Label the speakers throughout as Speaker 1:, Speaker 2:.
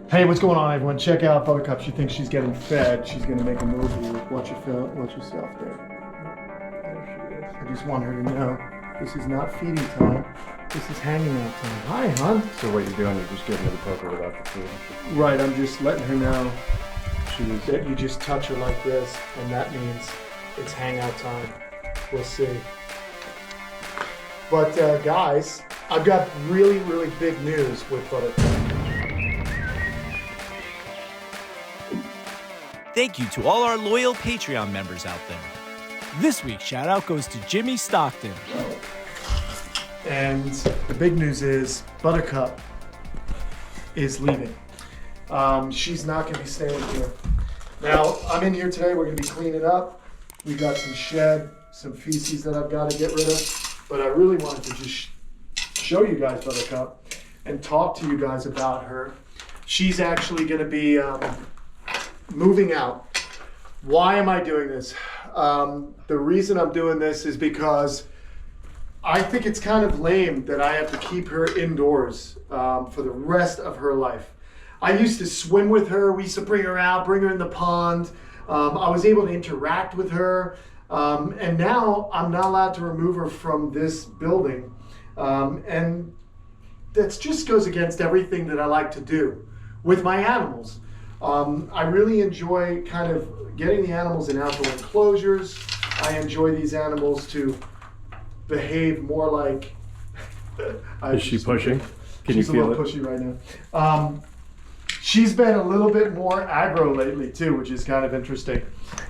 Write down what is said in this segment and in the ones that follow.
Speaker 1: Hey, what's going on, everyone? Check out Buttercup. She thinks she's getting fed. She's gonna make a move here. Watch yourself there. I just want her to know this is not feeding time. This is hanging out time. Hi, hon.
Speaker 2: So what you're doing, you're just giving her the poker without the food.
Speaker 1: Right, I'm just letting her know that you just touch her like this, and that means it's hangout time. We'll see. But guys, I've got really, really big news with Buttercup.
Speaker 3: Thank you to all our loyal Patreon members out there. This week's shout out goes to Jimmy Stockton.
Speaker 1: And the big news is Buttercup is leaving. She's not gonna be staying here. Now, I'm in here today, we're gonna be cleaning up. We got some shed, some feces that I've gotta get rid of. But I really wanted to just show you guys Buttercup and talk to you guys about her. She's actually gonna be moving out. Why am I doing this? The reason I'm doing this is because I think it's kind of lame that I have to keep her indoors for the rest of her life. I used to swim with her. We used to bring her out, bring her in the pond. I was able to interact with her. And now I'm not allowed to remove her from this building. And that just goes against everything that I like to do with my animals. I really enjoy kind of getting the animals in outdoor enclosures. I enjoy these animals to behave more like...
Speaker 2: Is she pushing? Can you feel it?
Speaker 1: She's a little pushy right now. She's been a little bit more aggro lately too, which is kind of interesting.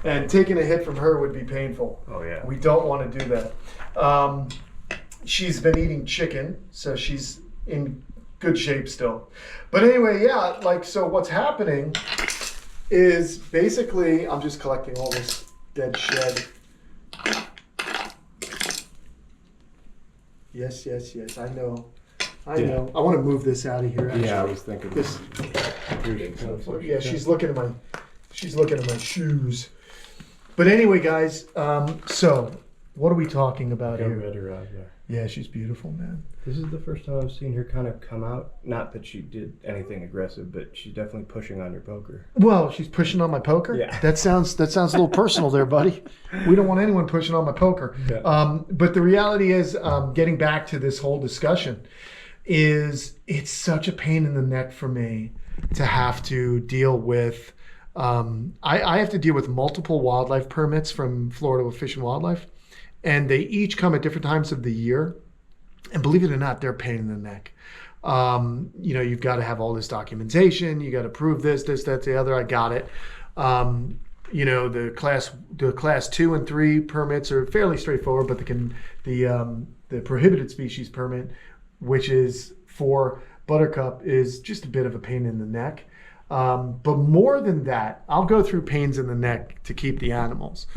Speaker 1: And taking a hit from her would be painful.
Speaker 2: Oh yeah.
Speaker 1: We don't want to do that. She's been eating chicken, so she's in good shape still. But anyway, yeah, like, so what's happening is basically I'm just collecting all this dead shed. Yes, I know. I know. I want to move this out of here, actually.
Speaker 2: Yeah, I was thinking
Speaker 1: this.
Speaker 2: Yeah,
Speaker 1: she's looking at my shoes. But anyway, guys, so what are we talking about here?
Speaker 2: Red her out there.
Speaker 1: Yeah, she's beautiful, man.
Speaker 2: This is the first time I've seen her kind of come out. Not that she did anything aggressive, but she's definitely pushing on your poker.
Speaker 1: Well, she's pushing on my poker?
Speaker 2: Yeah.
Speaker 1: That sounds a little personal there, buddy. We don't want anyone pushing on my poker.
Speaker 2: Yeah.
Speaker 1: But the reality is, getting back to this whole discussion, is it's such a pain in the neck for me to have to deal with. I have to deal with multiple wildlife permits from Florida Fish and Wildlife, and they each come at different times of the year. And believe it or not, they're a pain in the neck. You've got to have all this documentation. You got to prove this, that, the other. I got it. The class 2 and 3 permits are fairly straightforward, but the prohibited species permit, which is for Buttercup, is just a bit of a pain in the neck. But more than that, I'll go through pains in the neck to keep the animals,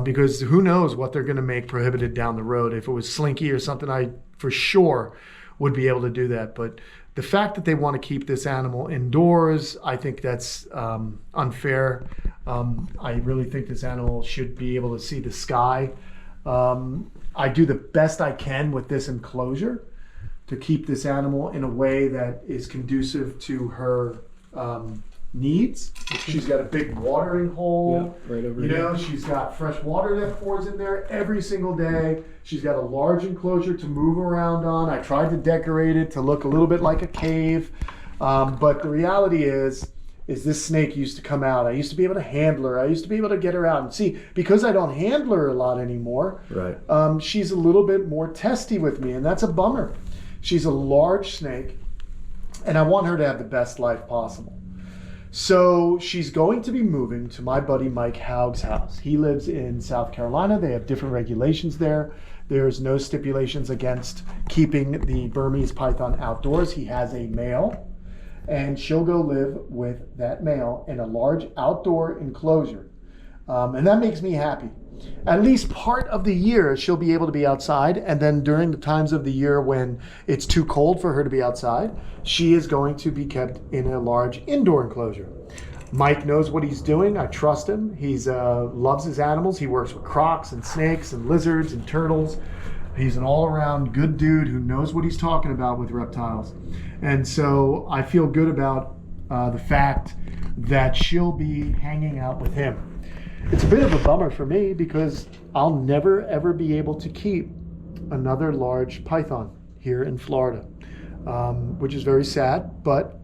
Speaker 1: because who knows what they're going to make prohibited down the road. If it was slinky or something, I for sure would be able to do that. But the fact that they want to keep this animal indoors, I think that's unfair. I really think this animal should be able to see the sky. I do the best I can with this enclosure to keep this animal in a way that is conducive to her needs. She's got a big watering hole.
Speaker 2: Yeah, right over here.
Speaker 1: She's got fresh water that pours in there every single day. She's got a large enclosure to move around on. I tried to decorate it to look a little bit like a cave. But the reality is this snake used to come out. I used to be able to handle her. I used to be able to get her out. And see, because I don't handle her a lot anymore,
Speaker 2: right.
Speaker 1: She's a little bit more testy with me, and that's a bummer. She's a large snake, and I want her to have the best life possible. So she's going to be moving to my buddy Mike Haug's house. He lives in South Carolina. They have different regulations there. There's no stipulations against keeping the Burmese python outdoors. He has a male, and she'll go live with that male in a large outdoor enclosure. And that makes me happy. At least part of the year she'll be able to be outside, and then during the times of the year when it's too cold for her to be outside, she is going to be kept in a large indoor enclosure. Mike knows what he's doing. I trust him. He's loves his animals. He works with crocs and snakes and lizards and turtles. He's an all-around good dude who knows what he's talking about with reptiles. And so I feel good about the fact that she'll be hanging out with him. It's a bit of a bummer for me because I'll never ever be able to keep another large python here in Florida, which is very sad. But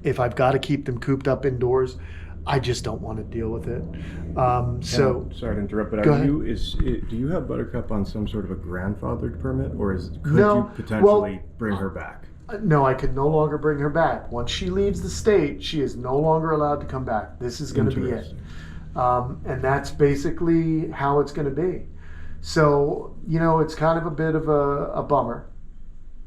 Speaker 1: if I've got to keep them cooped up indoors, I just don't want to deal with it. So
Speaker 2: sorry to interrupt, but do you have Buttercup on some sort of a grandfathered permit, or could you potentially bring her back?
Speaker 1: No, I could no longer bring her back. Once she leaves the state, she is no longer allowed to come back. This is going to be it. And that's basically how it's going to be. So, it's kind of a bit of a bummer,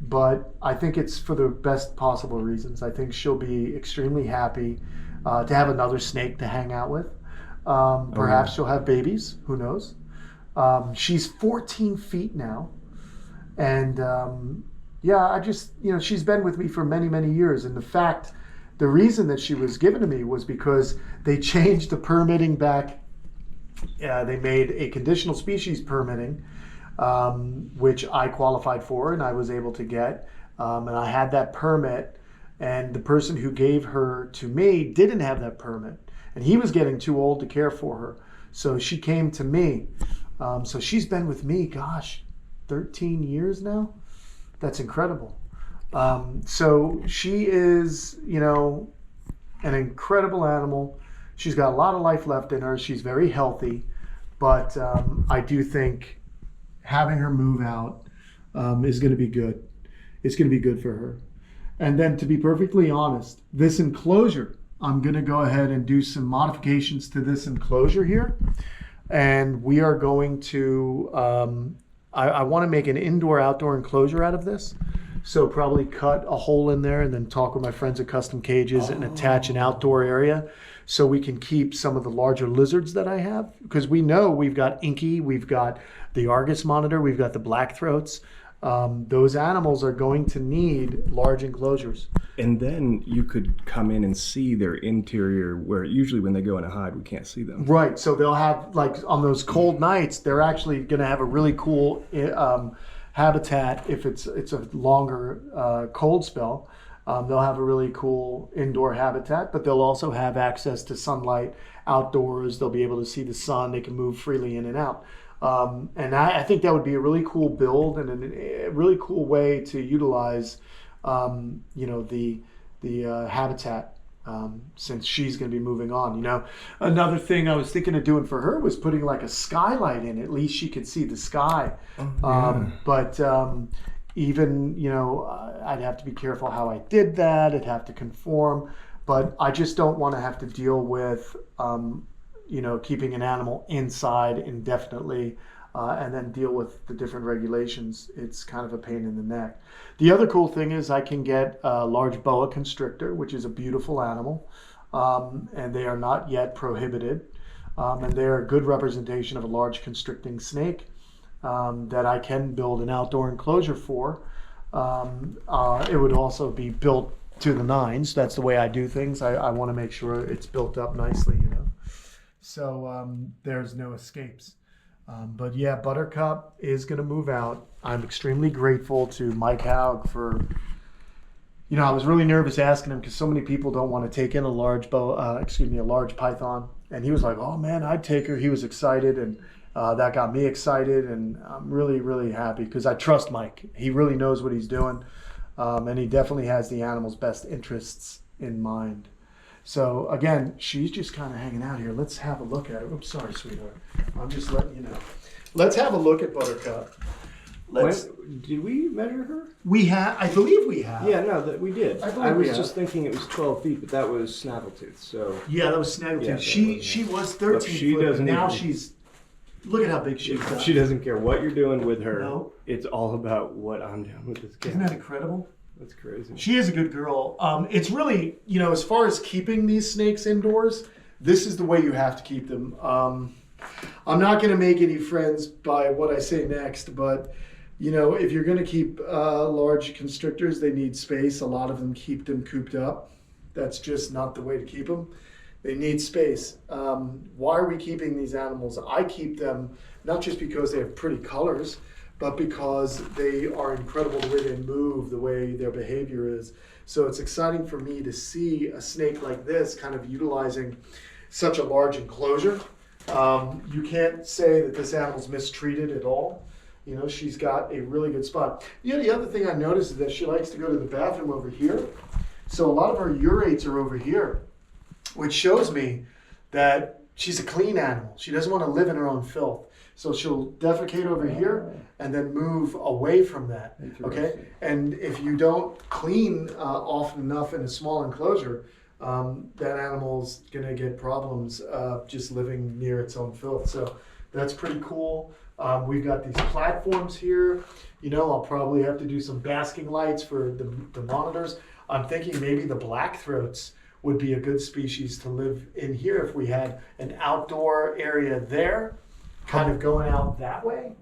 Speaker 1: but I think it's for the best possible reasons. I think she'll be extremely happy to have another snake to hang out with. Perhaps she'll have babies. Who knows? She's 14 feet now. And I just, she's been with me for many, many years. And the reason that she was given to me was because they changed the permitting back. They made a conditional species permitting, which I qualified for and I was able to get. And I had that permit. And the person who gave her to me didn't have that permit. And he was getting too old to care for her. So she came to me. So she's been with me, 13 years now. That's incredible. So she is, an incredible animal. She's got a lot of life left in her. She's very healthy. But I do think having her move out is going to be good. It's going to be good for her. And then, to be perfectly honest, this enclosure, I'm going to go ahead and do some modifications to this enclosure here. And we are going to, I want to make an indoor-outdoor enclosure out of this. So probably cut a hole in there and then talk with my friends at Custom Cages and attach an outdoor area so we can keep some of the larger lizards that I have. Because we know we've got Inky, we've got the Argus monitor, we've got the blackthroats. Those animals are going to need large enclosures.
Speaker 2: And then you could come in and see their interior, where usually when they go in a hide, we can't see them.
Speaker 1: Right. So they'll have, on those cold nights, they're actually going to have a really cool habitat. If it's a longer cold spell, they'll have a really cool indoor habitat, but they'll also have access to sunlight outdoors. They'll be able to see the sun. They can move freely in and out. And I think that would be a really cool build and a really cool way to utilize, the habitat, since she's going to be moving on. Another thing I was thinking of doing for her was putting a skylight in. At least she could see the sky. But even, I'd have to be careful how I did that. I'd have to conform. But I just don't want to have to deal with keeping an animal inside indefinitely and then deal with the different regulations. It's kind of a pain in the neck. The other cool thing is I can get a large boa constrictor, which is a beautiful animal, and they are not yet prohibited. And they're a good representation of a large constricting snake that I can build an outdoor enclosure for. It would also be built to the nines. That's the way I do things. I want to make sure it's built up nicely, So there's no escapes. But yeah, Buttercup is going to move out. I'm extremely grateful to Mike Haug for, I was really nervous asking him because so many people don't want to take in a large python. And he was like, oh man, I'd take her. He was excited, and that got me excited. And I'm really, really happy because I trust Mike. He really knows what he's doing. And he definitely has the animal's best interests in mind. So again, she's just kind of hanging out here. Let's have a look at her. Oops, sorry, sweetheart. I'm just letting you know. Let's have a look at Buttercup.
Speaker 2: Did we measure her?
Speaker 1: We have. I believe we have.
Speaker 2: Yeah, no, we did.
Speaker 1: I
Speaker 2: was just thinking it was 12 feet, but that was snaggletooth. So
Speaker 1: yeah, that was snaggletooth.
Speaker 2: Yeah,
Speaker 1: she was 13 foot. Now she's. Look at how big she is.
Speaker 2: She doesn't care what you're doing with her.
Speaker 1: No.
Speaker 2: It's all about what I'm doing with this cat.
Speaker 1: Isn't that incredible?
Speaker 2: That's crazy.
Speaker 1: She is a good girl. It's really, as far as keeping these snakes indoors, this is the way you have to keep them. I'm not going to make any friends by what I say next, but, if you're going to keep large constrictors, they need space. A lot of them keep them cooped up. That's just not the way to keep them. They need space. Why are we keeping these animals? I keep them not just because they have pretty colors, but because they are incredible the way they move, the way their behavior is. So it's exciting for me to see a snake like this kind of utilizing such a large enclosure. You can't say that this animal's mistreated at all. You know, she's got a really good spot. You know, the other thing I noticed is that she likes to go to the bathroom over here. So a lot of her urates are over here, which shows me that she's a clean animal. She doesn't want to live in her own filth. So she'll defecate over here and then move away from that, okay? And if you don't clean often enough in a small enclosure, that animal's gonna get problems just living near its own filth. So that's pretty cool. We've got these platforms here. You know, I'll probably have to do some basking lights for the monitors. I'm thinking maybe the blackthroats would be a good species to live in here if we had an outdoor area there, kind of going out that way.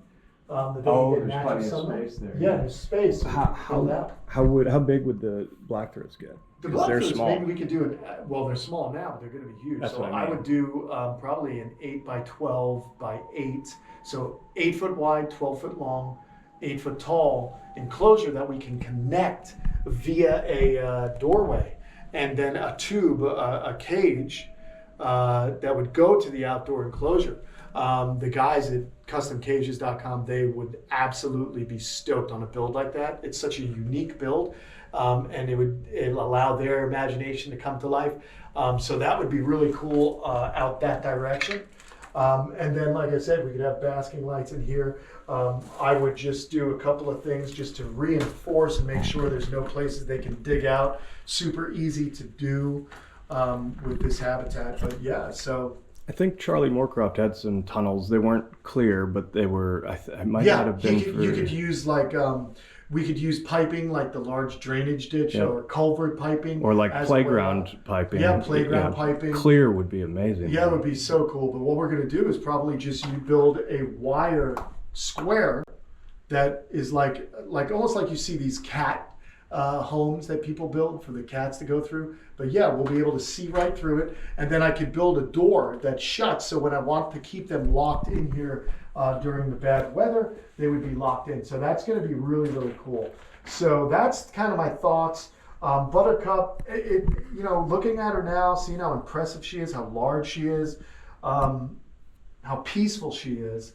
Speaker 1: That they can get
Speaker 2: there's
Speaker 1: natural
Speaker 2: plenty of
Speaker 1: sunlight.
Speaker 2: space there.
Speaker 1: Yeah, there's space.
Speaker 2: How big would the blackthroats get?
Speaker 1: The
Speaker 2: 'Cause they're
Speaker 1: blackthroats,
Speaker 2: small.
Speaker 1: maybe we could do it. Well, they're small now, but they're going to be huge.
Speaker 2: That's
Speaker 1: So
Speaker 2: what I
Speaker 1: I
Speaker 2: mean.
Speaker 1: would do probably an 8 by 12 by 8. So 8 foot wide, 12 foot long, 8 foot tall enclosure that we can connect via a doorway, and then a tube, a cage that would go to the outdoor enclosure. The guys at customcages.com, they would absolutely be stoked on a build like that. It's such a unique build, and it'll allow their imagination to come to life. So that would be really cool out that direction. And then, like I said, we could have basking lights in here. I would just do a couple of things just to reinforce and make sure there's no places they can dig out. Super easy to do with this habitat. But yeah, so.
Speaker 2: I think Charlie Moorcroft had some tunnels. They weren't clear, but they were. I might not have been.
Speaker 1: You could use like we could use piping like the large drainage ditch or culvert piping,
Speaker 2: or like playground piping.
Speaker 1: Yeah, playground piping.
Speaker 2: Clear would be amazing.
Speaker 1: Yeah, it would be so cool. But what we're going to do is probably just you build a wire square that is like almost like you see these cat homes that people build for the cats to go through. But yeah, we'll be able to see right through it. And then I could build a door that shuts, so when I want to keep them locked in here during the bad weather, they would be locked in. So that's going to be really, really cool. So that's kind of my thoughts. Buttercup, you know, looking at her now, seeing how impressive she is, how large she is, how peaceful she is.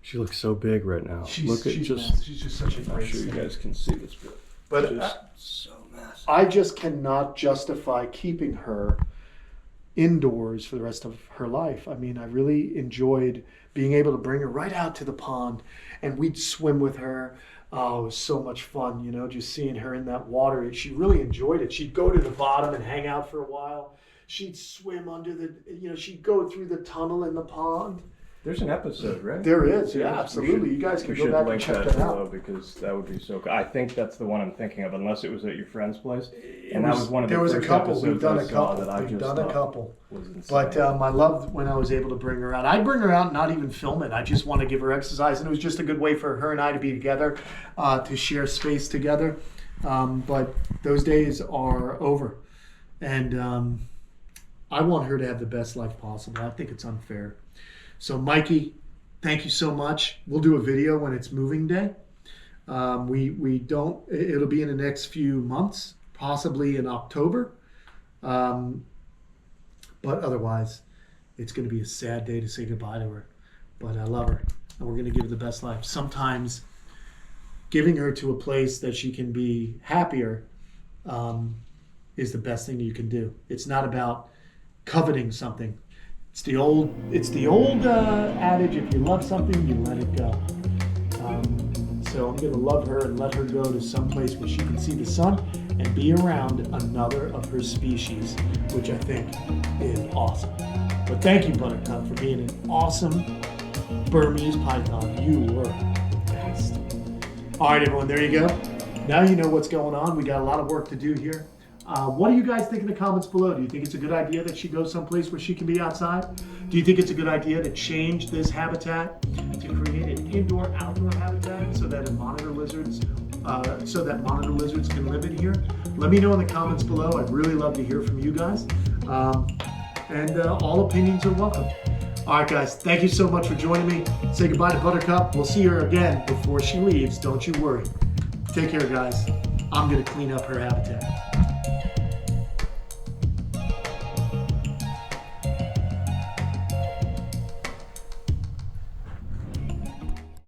Speaker 2: She looks so big right now.
Speaker 1: She's just such a
Speaker 2: I'm
Speaker 1: great
Speaker 2: sure you
Speaker 1: snake.
Speaker 2: guys can see this,
Speaker 1: But
Speaker 2: just so massive.
Speaker 1: I just cannot justify keeping her indoors for the rest of her life. I mean, I really enjoyed being able to bring her right out to the pond and we'd swim with her. Oh, it was so much fun, you know, just seeing her in that water. She really enjoyed it. She'd go to the bottom and hang out for a while. She'd swim under she'd go through the tunnel in the pond.
Speaker 2: There's an episode, right?
Speaker 1: There is, yeah, absolutely. You guys can go back and check that out.
Speaker 2: Because that would be so cool. I think that's the one I'm thinking of, unless it was at your friend's place. And that was one of the
Speaker 1: There was a
Speaker 2: first
Speaker 1: couple. We've
Speaker 2: episodes
Speaker 1: done
Speaker 2: I
Speaker 1: a
Speaker 2: saw
Speaker 1: couple.
Speaker 2: that I
Speaker 1: We've
Speaker 2: just
Speaker 1: done a
Speaker 2: thought
Speaker 1: couple.
Speaker 2: was insane.
Speaker 1: But I loved when I was able to bring her out. I'd bring her out and not even film it. I just want to give her exercise. And it was just a good way for her and I to be together, to share space together. But those days are over. And I want her to have the best life possible. I think it's unfair. So Mikey, thank you so much. We'll do a video when it's moving day. It'll be in the next few months, possibly in October. But otherwise, it's going to be a sad day to say goodbye to her. But I love her, and we're going to give her the best life. Sometimes giving her to a place that she can be happier is the best thing you can do. It's not about coveting something. It's the old adage: if you love something, you let it go. So I'm going to love her and let her go to some place where she can see the sun and be around another of her species, which I think is awesome. But thank you, Buttercup, for being an awesome Burmese python. You were the best. All right, everyone, there you go. Now you know what's going on. We got a lot of work to do here. What do you guys think in the comments below? Do you think it's a good idea that she goes someplace where she can be outside? Do you think it's a good idea to change this habitat to create an indoor-outdoor habitat so that monitor lizards can live in here? Let me know in the comments below. I'd really love to hear from you guys. And all opinions are welcome. All right, guys, thank you so much for joining me. Say goodbye to Buttercup. We'll see her again before she leaves. Don't you worry. Take care, guys. I'm going to clean up her habitat.